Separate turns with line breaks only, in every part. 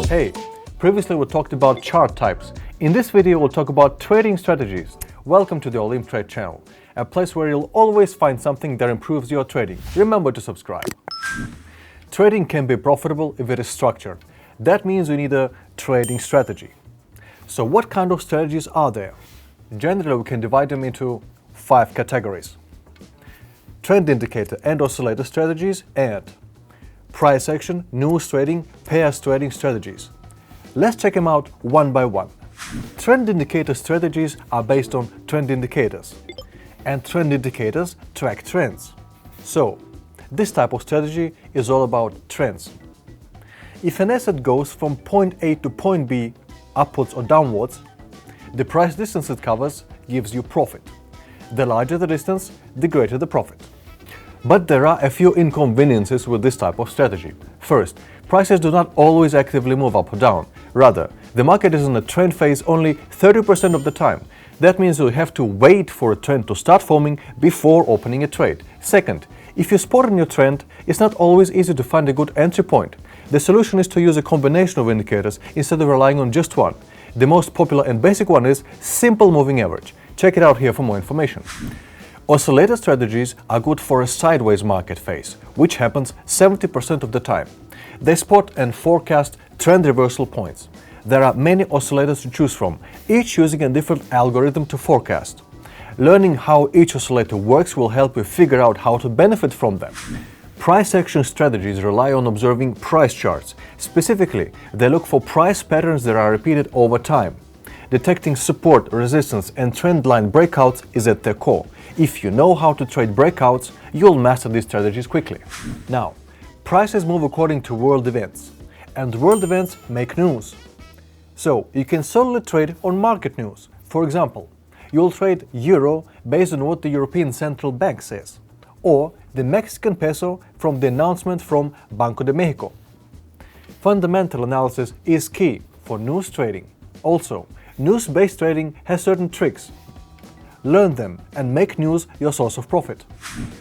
Hey, previously we talked about chart types. In this video we'll talk about trading strategies. Welcome to the Olymp Trade channel, a place where you'll always find something that improves your trading. Remember to subscribe. Trading can be profitable if it is structured. That means you need a trading strategy. So what kind of strategies are there? Generally we can divide them into 5 categories: trend indicator and oscillator strategies, and price action, news trading, pairs trading strategies. Let's check them out one by one. Trend indicator strategies are based on trend indicators, and trend indicators track trends. So, this type of strategy is all about trends. If an asset goes from point A to point B, upwards or downwards, the price distance it covers gives you profit. The larger the distance, the greater the profit. But there are a few inconveniences with this type of strategy. First, prices do not always actively move up or down. Rather, the market is in a trend phase only 30% of the time. That means you have to wait for a trend to start forming before opening a trade. Second, if you spot a new trend, it's not always easy to find a good entry point. The solution is to use a combination of indicators instead of relying on just one. The most popular and basic one is simple moving average. Check it out here for more information. Oscillator strategies are good for a sideways market phase, which happens 70% of the time. They spot and forecast trend reversal points. There are many oscillators to choose from, each using a different algorithm to forecast. Learning how each oscillator works will help you figure out how to benefit from them. Price action strategies rely on observing price charts. Specifically, they look for price patterns that are repeated over time. Detecting support, resistance, and trend line breakouts is at their core. If you know how to trade breakouts, you'll master these strategies quickly. Now, prices move according to world events, and world events make news. So, you can solely trade on market news. For example, you'll trade euro based on what the European Central Bank says, or the Mexican peso from the announcement from Banco de Mexico. Fundamental analysis is key for news trading. Also, news-based trading has certain tricks. Learn them and make news your source of profit.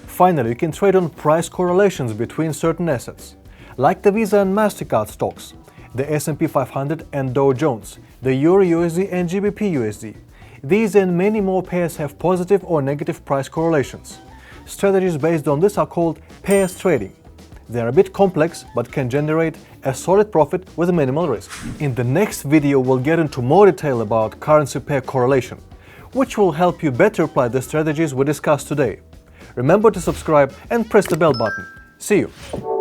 Finally, you can trade on price correlations between certain assets, like the Visa and MasterCard stocks, the S&P 500 and Dow Jones, the Euro USD and GBP USD. These and many more pairs have positive or negative price correlations. Strategies based on this are called pairs trading. They are a bit complex but can generate a solid profit with minimal risk. In the next video we'll get into more detail about currency pair correlation, which will help you better apply the strategies we discussed today. Remember to subscribe and press the bell button. See you!